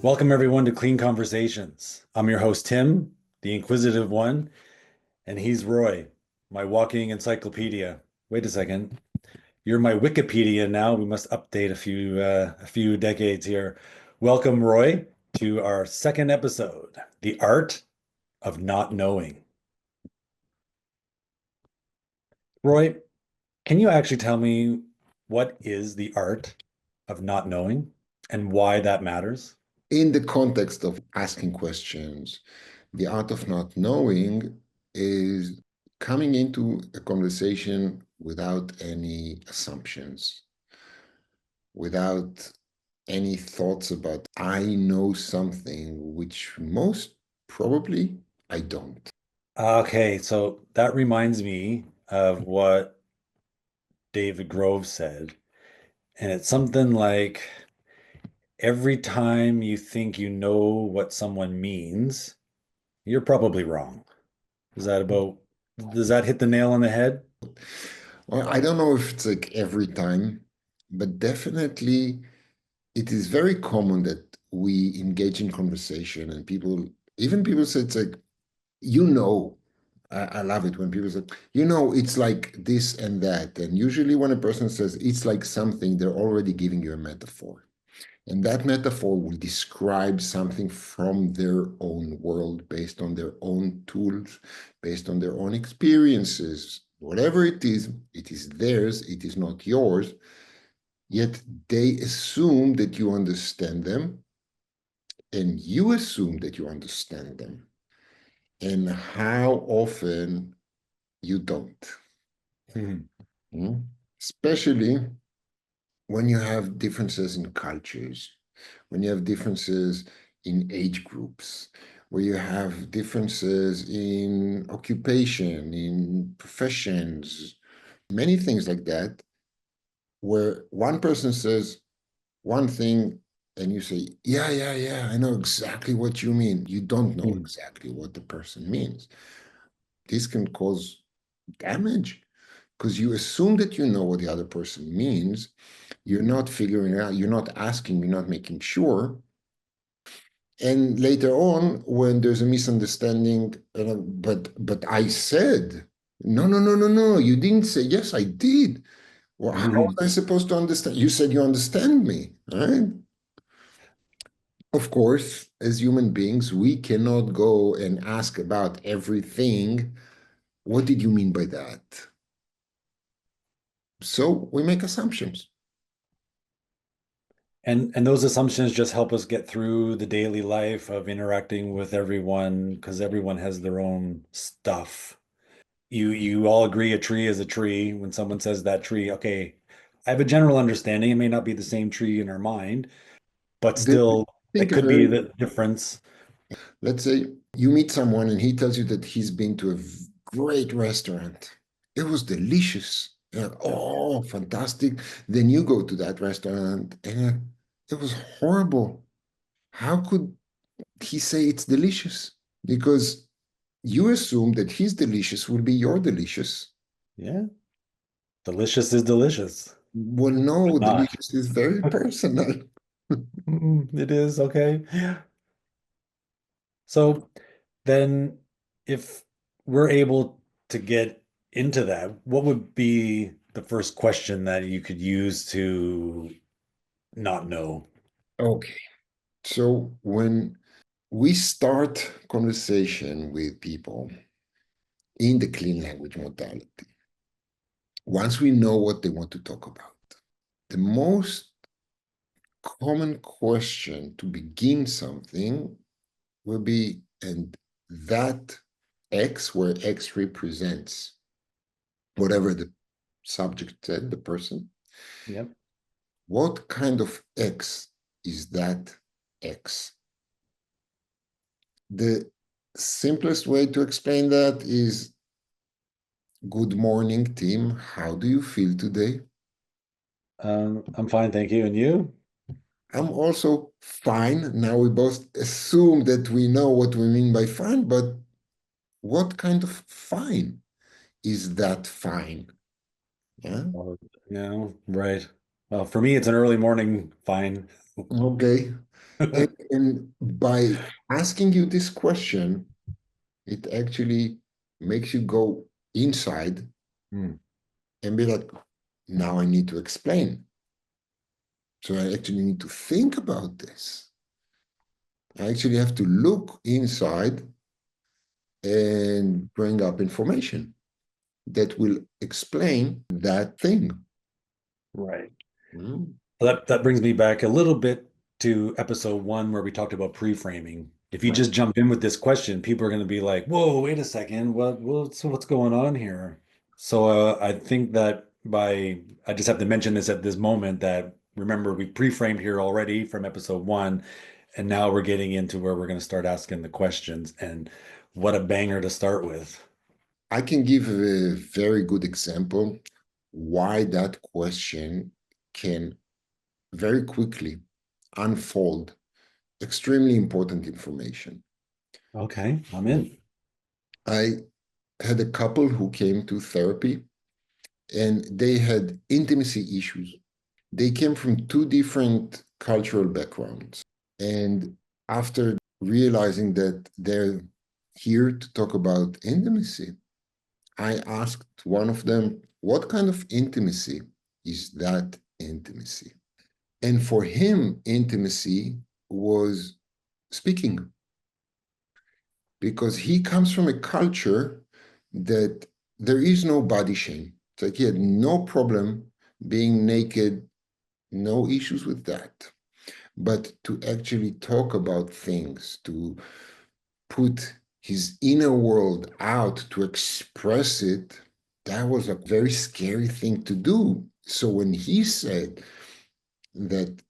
Welcome, everyone, to Clean Conversations. I'm your host, Tim, the inquisitive one, and he's Roy, my walking encyclopedia. Wait a second. You're my Wikipedia now. We must update a few decades here. Welcome, Roy, to our second episode, The Art of Not Knowing. Roy, can you actually tell me what is the art of not knowing and why that matters? In the context of asking questions, the art of not knowing is coming into a conversation without any assumptions, without any thoughts about I know something, which most probably I don't. Okay, so that reminds me of what David Grove said. And it's something like every time you think you know what someone means, you're probably wrong. Is that about, does that hit the nail on the head? Well, I don't know if it's like every time, but definitely it is very common that we engage in conversation and even people say it's like, you know, I love it when people say, it's like this and that. And usually when a person says it's like something, they're already giving you a metaphor. And that metaphor will describe something from their own world, based on their own tools, based on their own experiences. Whatever it is theirs, it is not yours. Yet they assume that you understand them, and you assume that you understand them. And how often you don't. Hmm. Mm. Especially when you have differences in cultures, when you have differences in age groups, where you have differences in occupation, in professions, many things like that, where one person says one thing and you say, yeah, yeah, yeah, I know exactly what you mean. You don't know Hmm. exactly what the person means. This can cause damage because you assume that you know what the other person means. You're not figuring it out, you're not asking, you're not making sure. And later on, when there's a misunderstanding, but I said, no, no, no, no, no, you didn't say, yes, I did. Well, how Hmm. was I supposed to understand? You said you understand me, right? Of course, as human beings, we cannot go and ask about everything. What did you mean by that? So we make assumptions. And those assumptions just help us get through the daily life of interacting with everyone because everyone has their own stuff. You all agree a tree is a tree. When someone says that tree, okay, I have a general understanding. It may not be the same tree in our mind, but still, Think it a could be very, the difference. let's say you meet someone and he tells you that he's been to a great restaurant. It was delicious. You're like, oh, fantastic. Then you go to that restaurant and it was horrible. How could he say it's delicious? Because you assume that his delicious will be your delicious. Yeah, delicious is delicious. Well, no, Not. delicious is very personal. It is okay. So then, if we're able to get into that, what would be the first question that you could use to not know? Okay. So when we start conversation with people in the clean language modality, once we know what they want to talk about, the most common question to begin something will be, and that X, where X represents whatever the subject said, the person, Yep. what kind of X is that X? The simplest way to explain that is, good morning, Tim. How do you feel today? I'm fine, thank you. And you? I'm also fine. Now we both assume that we know what we mean by fine, but what kind of fine is that fine? Yeah. Yeah, right. Well, for me, it's an early morning fine. Okay. And by asking you this question, it actually makes you go inside Hmm. and be like, now I need to explain. So I actually need to think about this. I actually have to look inside and bring up information that will explain that thing. Right. Mm, That brings me back a little bit to episode one where we talked about pre-framing. If you right. just jump in with this question, people are going to be like, "Whoa, wait a second, what's going on here?" So I think that I just have to mention this at this moment that remember we pre-framed here already from episode one, and now we're getting into where we're going to start asking the questions, and what a banger to start with. I can give a very good example why that question can very quickly unfold extremely important information. Okay, I'm in. I had a couple who came to therapy and they had intimacy issues. They came from two different cultural backgrounds. And after realizing that they're here to talk about intimacy, I asked one of them, what kind of intimacy is that intimacy? And for him, intimacy was speaking because he comes from a culture that there is no body shame. It's like he had no problem being naked, no issues with that. But to actually talk about things, to put his inner world out, to express it, that was a very scary thing to do. So when he said that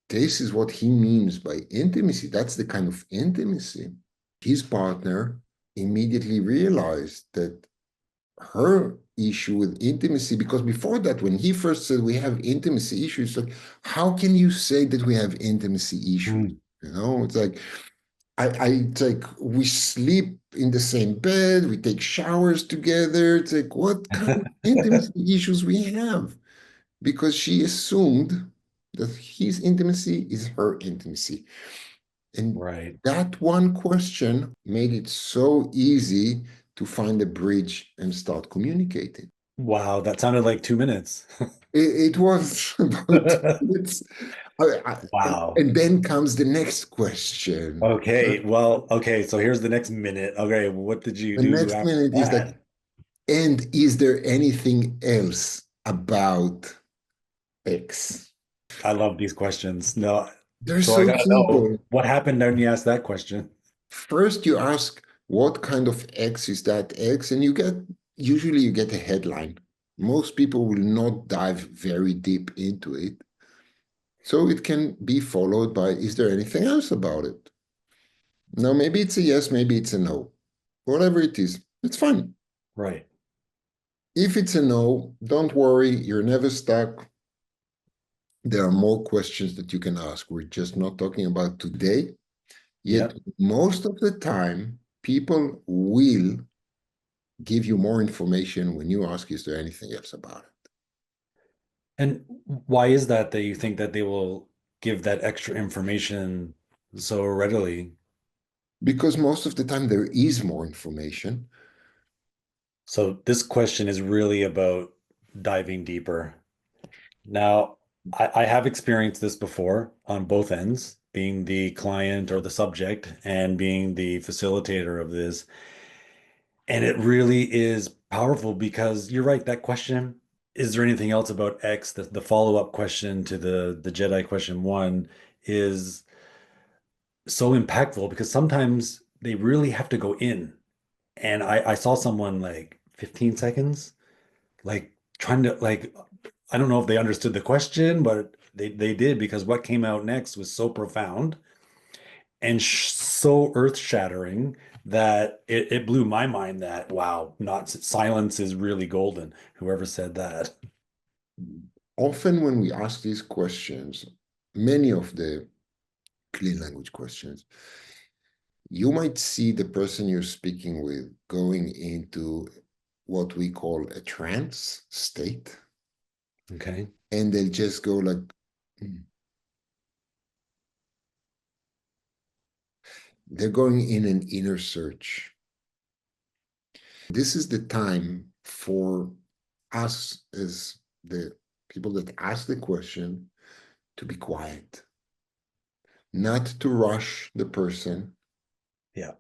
this is what he means by intimacy, that's the kind of intimacy, his partner immediately realized that her issue with intimacy, because before that, when he first said we have intimacy issues, like, how can you say that we have intimacy issues? Hmm. You know, it's like it's like we sleep in the same bed, we take showers together. It's like, what kind of intimacy issues we have? Because she assumed that his intimacy is her intimacy. And Right. that one question made it so easy to find a bridge and start communicating. Wow, that sounded like 2 minutes. It was about it's, Wow. and then comes the next question. Okay, well, okay, so here's the next minute. Okay, what did you The do next after minute is like, that? and is there anything else about X? I love these questions. No, They're so I so gotta know simple. what happened when you asked that question. First, you ask, what kind of X is that X? And usually you get a headline. Most people will not dive very deep into it. So it can be followed by, is there anything else about it? Now, maybe it's a yes, maybe it's a no. Whatever it is, it's fine. Right. If it's a no, don't worry, you're never stuck. There are more questions that you can ask. We're just not talking about today. Yet, Yep. most of the time, people will give you more information when you ask, is there anything else about it? And why is that you think that they will give that extra information so readily? Because most of the time, there is more information. So this question is really about diving deeper. Now, I have experienced this before on both ends, being the client or the subject and being the facilitator of this. And it really is powerful because you're right, that question, is there anything else about X? The follow-up question to the Jedi question one is so impactful because sometimes they really have to go in. And I saw someone like 15 seconds, like trying to like I don't know if they understood the question, but they did because what came out next was so profound and so earth-shattering that it blew my mind that wow, not silence is really golden. Whoever said that. Often, when we ask these questions, many of the clean language questions, you might see the person you're speaking with going into what we call a trance state, Okay. and they'll just go like, "Hmm, They're going in an inner search. This is the time for us as the people that ask the question to be quiet, not to rush the person, Yeah.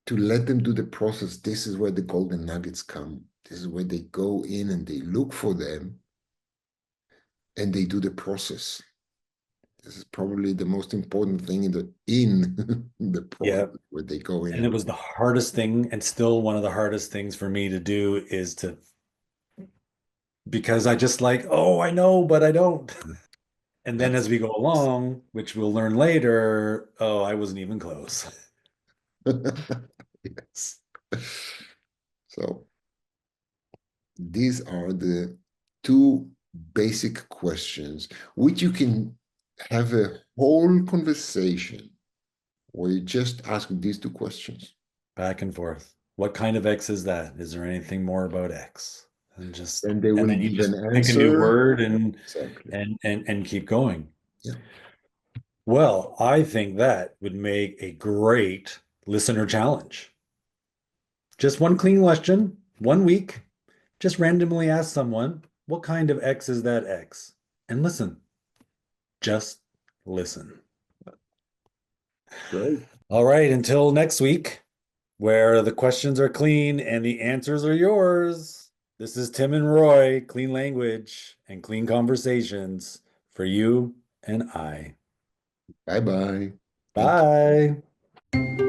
to let them do the process. This is where the golden nuggets come. This is where they go in and they look for them and they do the process. This is probably the most important thing in the process Yeah. where they go in And it and was the hardest thing, and still one of the hardest things for me to do is to, because I just like, oh, I know, but I don't. And then that's as we go along, which we'll learn later, oh, I wasn't even close. yes. So these are the two basic questions which you can have a whole conversation where you just ask these two questions. Back and forth. What kind of X is that? Is there anything more about X? Then they And will then you give just an pick a new answer. word and Exactly. and keep going. Yeah. Well, I think that would make a great listener challenge. Just one clean question, 1 week. Just randomly ask someone, what kind of X is that X? And listen, just listen. Great. All right, until next week, where the questions are clean and the answers are yours. This is Tim and Roy, clean language and clean conversations for you and I. Bye bye. Thank you. Bye.